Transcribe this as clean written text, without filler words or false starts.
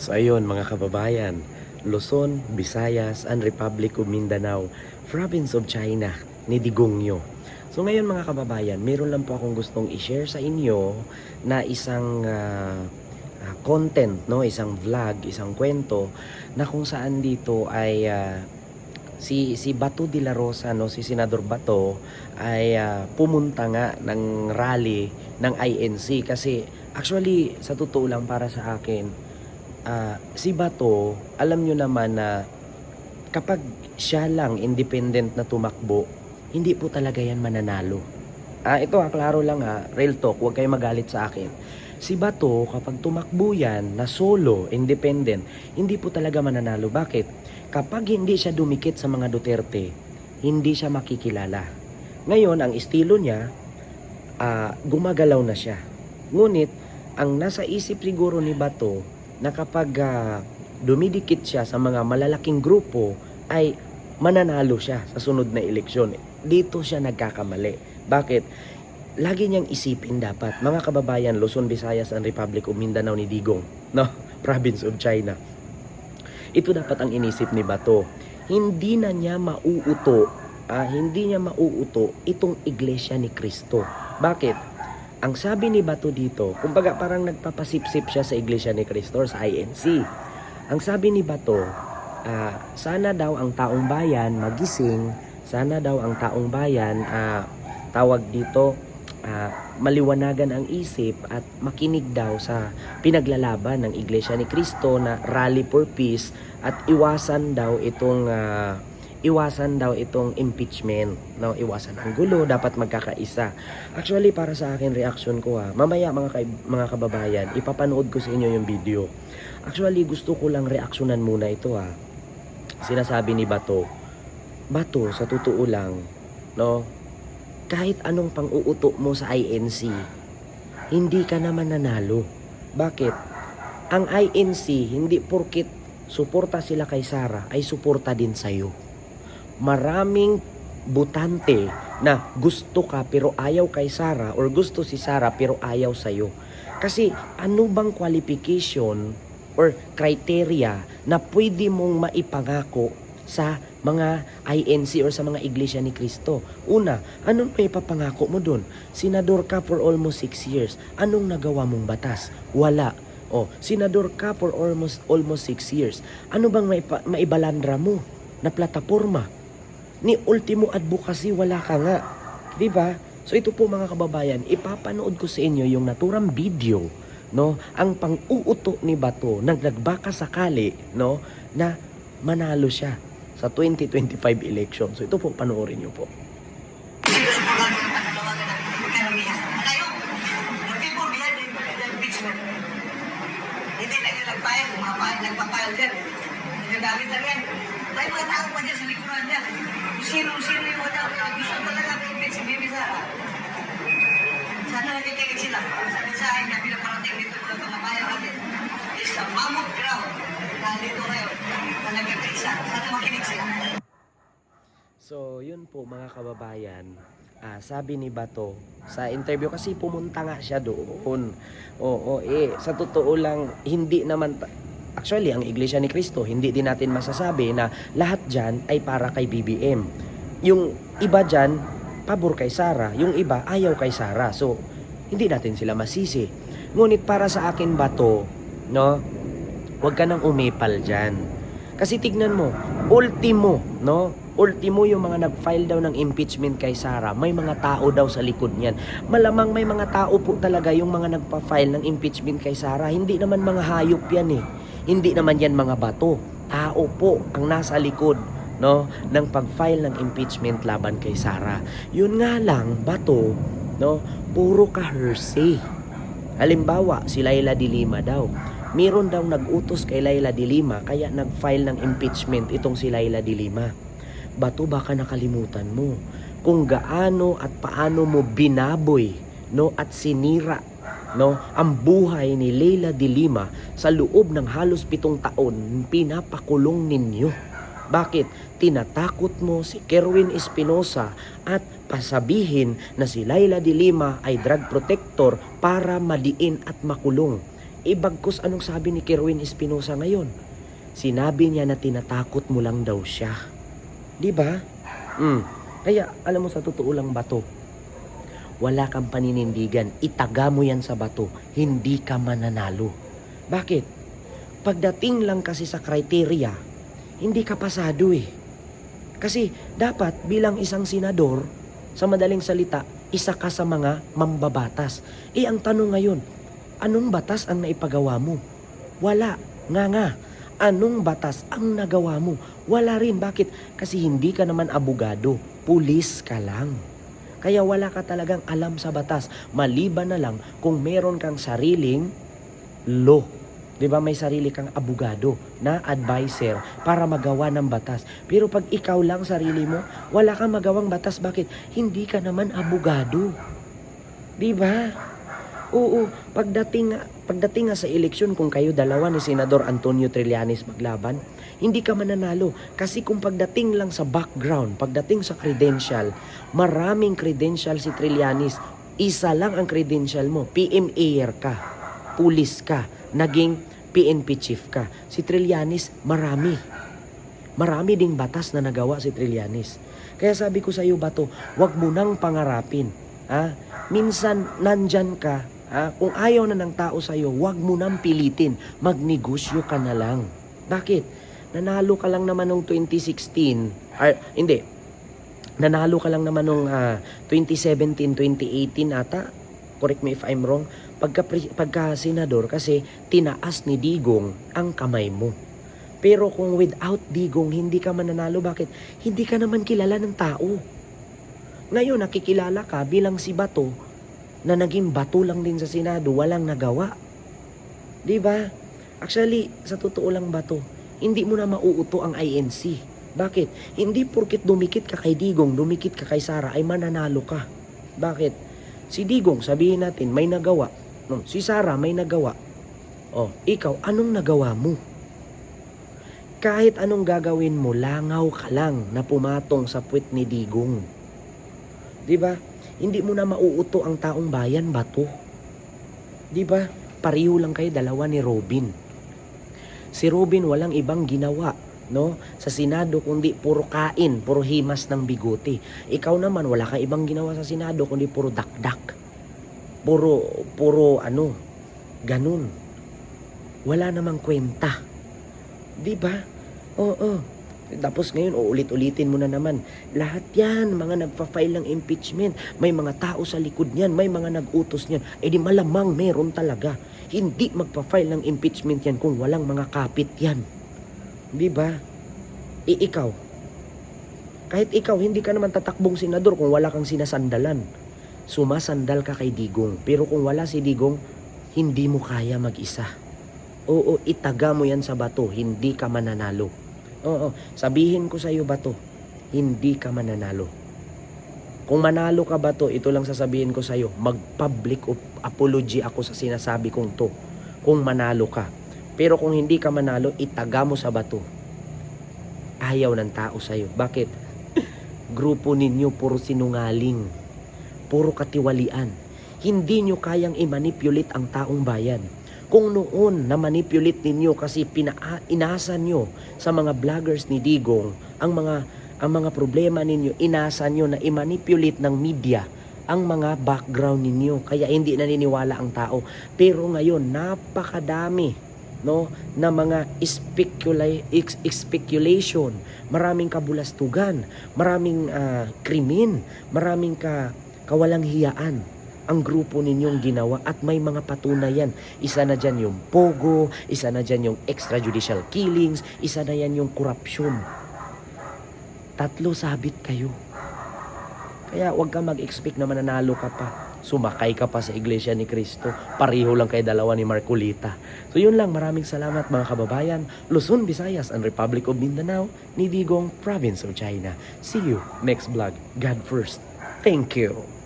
So ayun mga kababayan, Luzon, Visayas, and Republic of Mindanao, Province of China, ni Digongyo. So ngayon mga kababayan, meron lang po akong gustong i-share sa inyo na isang content, no, isang vlog, isang kwento na kung saan dito ay si Bato de la Rosa, no, si Senador Bato ay pumunta nga ng rally ng INC kasi actually sa totoo lang para sa akin, si Bato, alam nyo naman na kapag siya lang independent na tumakbo, hindi po talaga yan mananalo. Ito klaro lang real talk, huwag kayo magalit sa akin. Si Bato, kapag tumakbo yan na solo, independent, hindi po talaga mananalo. Bakit? Kapag hindi siya dumikit sa mga Duterte, hindi siya makikilala. Ngayon, ang estilo niya, gumagalaw na siya. Ngunit, ang nasa isip siguro ni Bato, na kapag dumidikit siya sa mga malalaking grupo, ay mananalo siya sa sunod na eleksyon. Dito siya nagkakamali. Bakit? Lagi niyang isipin dapat, mga kababayan, Luzon, Visayas, and Republic of Mindanao ni Digong, no? Province of China. Ito dapat ang inisip ni Bato. Hindi niya mauuto itong Iglesia ni Cristo. Bakit? Ang sabi ni Bato dito, kumbaga parang nagpapasipsip siya sa Iglesia ni Cristo or sa INC. Ang sabi ni Bato, sana daw ang taong bayan magising, sana daw ang taong bayan maliwanagan ang isip at makinig daw sa pinaglalaban ng Iglesia ni Cristo na rally for peace at iwasan daw itong impeachment, no? Iwasan ang gulo, dapat magkakaisa. Actually, para sa akin, reaction ko mamaya mga kababayan, ipapanood ko sa inyo yung video. Actually, gusto ko lang reaksyonan muna ito Sinasabi ni Bato, sa totoo lang, no? Kahit anong pang-uuto mo sa INC, hindi ka naman nanalo. Bakit? Ang INC, hindi porkit suporta sila kay Sara, ay suporta din sa'yo. Maraming butante na gusto ka pero ayaw kay Sara or gusto si Sara pero ayaw sa'yo. Kasi ano bang qualification or criteria na pwede mong maipangako sa mga INC or sa mga Iglesia ni Cristo? Una, anong may papangako mo dun? Senador ka for almost 6 years. Anong nagawa mong batas? Wala. Senador ka for almost 6 years. Ano bang maibalandra mo na plataporma? Ni ultimo advocacy, wala ka nga. Diba? So ito po mga kababayan, ipapanood ko sa inyo yung naturang video, no? Ang pang-uuto ni Bato, nagbaka sakali, no? Na manalo siya sa 2025 election. So ito po, panoorin niyo po. Hindi na yung nagpapayal dyan. Nagagamit lang yan. Dahil mga tao pa dyan sa likuran dyan. Sino yung mga gusto talaga may si Bibi Sara. Sana nakikinig sila. Sa mensahe na pinaparating dito mga pangamayan natin. Is a mammoth crowd na dito ngayon na nagkakaisa. Sana makinig sila. So yun po mga kababayan, sabi ni Bato sa interview, kasi pumunta nga siya doon. Sa totoo lang, hindi naman actually ang Iglesia ni Cristo, hindi din natin masasabi na lahat dyan ay para kay BBM. Yung iba dyan, pabor kay Sara, yung iba ayaw kay Sara. So hindi natin sila masisi. Ngunit para sa akin, Bato, no, huwag ka nang umipal dyan. Kasi tignan mo, ultimo yung mga nag-file daw ng impeachment kay Sara, may mga tao daw sa likod niyan. Malamang may mga tao po talaga yung mga nagpa-file ng impeachment kay Sara. Hindi naman mga hayop yan Hindi naman yan mga bato. Tao po ang nasa likod, no, ng pag-file ng impeachment laban kay Sara. Yun nga lang, Bato, no, puro ka-hearsay. Halimbawa, si Laila de Lima daw. Meron daw nag-utos kay Laila de Lima kaya nag-file ng impeachment itong si Laila de Lima. Bato, baka nakalimutan mo kung gaano at paano mo binaboy, no, at sinira, no, ang buhay ni Laila de Lima sa loob ng halos 7 taon. Pinapakulong ninyo. Bakit? Tinatakot mo si Kerwin Espinosa at pasabihin na si Laila de Lima ay drug protector para madiin at makulong. Ibagkus anong sabi ni Kerwin Espinosa ngayon? Sinabi niya na tinatakot mo lang daw siya. Di ba? Kaya alam mo sa totoo lang bato, wala kang paninindigan, itaga mo yan sa bato, hindi ka mananalo. Bakit? Pagdating lang kasi sa criteria, hindi ka pasado eh. Kasi dapat bilang isang senador, sa madaling salita, isa ka sa mga mambabatas. Ang tanong ngayon, anong batas ang naipagawa mo? Wala. Nga. Anong batas ang nagawa mo? Wala rin. Bakit? Kasi hindi ka naman abogado. Pulis ka lang. Kaya wala ka talagang alam sa batas. Maliban na lang kung meron kang sariling law. Di ba may sarili kang abogado na advisor para magawa ng batas. Pero pag ikaw lang sarili mo, wala kang magawang batas. Bakit? Hindi ka naman abogado. Di ba? Oo, pagdating nga sa eleksyon, kung kayo dalawa ni Senador Antonio Trillanes maglaban, hindi ka mananalo. Kasi kung pagdating lang sa background, pagdating sa credential, maraming credential si Trillanes. Isa lang ang credential mo, PMAer ka, pulis ka, naging PNP chief ka. Si Trillanes, marami. Marami ding batas na nagawa si Trillanes. Kaya sabi ko sa iyo, Bato, wag mo nang pangarapin. Minsan, nandyan ka. Kung ayaw na ng tao sa iyo, wag mo nang pilitin. Magnegosyo ka na lang. Bakit? Nanalo ka lang naman nung 2016. Hindi. Nanalo ka lang naman nung 2017, 2018 ata. Correct me if I'm wrong. Pagka senador, kasi tinaas ni Digong ang kamay mo. Pero kung without Digong, hindi ka mananalo. Bakit? Hindi ka naman kilala ng tao. Ngayon, nakikilala ka bilang si Bato, na naging bato lang din sa Senado, walang nagawa. Di ba? Actually, sa totoo lang Bato, hindi mo na mauuto ang INC. Bakit? Hindi porkit dumikit ka kay Digong, dumikit ka kay Sara, ay mananalo ka. Bakit? Si Digong, sabihin natin, may nagawa. Si Sara, may nagawa. Ikaw, anong nagawa mo? Kahit anong gagawin mo, langaw ka lang na pumatong sa puwet ni Digong. Di ba? Hindi mo na mauuto ang taong bayan, Bato. Di ba? Pareho lang kayo, dalawa ni Robin. Si Robin walang ibang ginawa, no? Sa Senado, kundi puro kain, puro himas ng bigote. Ikaw naman, wala kang ibang ginawa sa Senado, kundi puro dakdak. Puro ganun. Wala namang kwenta. Di ba? Oo. Tapos ngayon, uulit-ulitin mo na naman. Lahat yan, mga nagpa-file ng impeachment. May mga tao sa likod niyan, may mga nag-utos niyan. Di malamang meron talaga. Hindi magpa-file ng impeachment yan kung walang mga kapit yan. Di ba? Ikaw. Kahit ikaw, hindi ka naman tatakbong senador kung wala kang sinasandalan. Sumasandal ka kay Digong. Pero kung wala si Digong, hindi mo kaya mag-isa. Oo, itaga mo yan sa Bato. Hindi ka mananalo. Oo, sabihin ko sa iyo, Bato, hindi ka mananalo. Kung manalo ka, Bato, ito lang sasabihin ko sa iyo, mag-public apology ako sa sinasabi kong to. Kung manalo ka. Pero kung hindi ka manalo, itaga mo sa Bato. Ayaw ng tao sa iyo. Bakit? Grupo ninyo puro sinungaling. Puro katiwalian. Hindi nyo kayang i-manipulate ang taong bayan. Kung noon na manipulate ninyo kasi inasa nyo sa mga vloggers ni Digong ang mga problema ninyo, inasa nyo na i-manipulate ng media ang mga background ninyo, kaya hindi naniniwala ang tao. Pero ngayon napakadami, no, na mga speculation, maraming kabulastugan, maraming krimen, maraming kawalang hiyaan ang grupo ninyong ginawa at may mga patunayan. Isa na dyan yung pogo, isa na dyan yung extrajudicial killings, isa na yan yung korupsyon. 3 sabit kayo. Kaya huwag ka mag-expect na mananalo ka pa. Sumakay ka pa sa Iglesia ni Cristo. Pareho lang kayo dalawa ni Marcolita. So yun lang, maraming salamat mga kababayan. Luzon, Visayas, and Republic of Mindanao, ni Digong, Province of China. See you next vlog. God first. Thank you.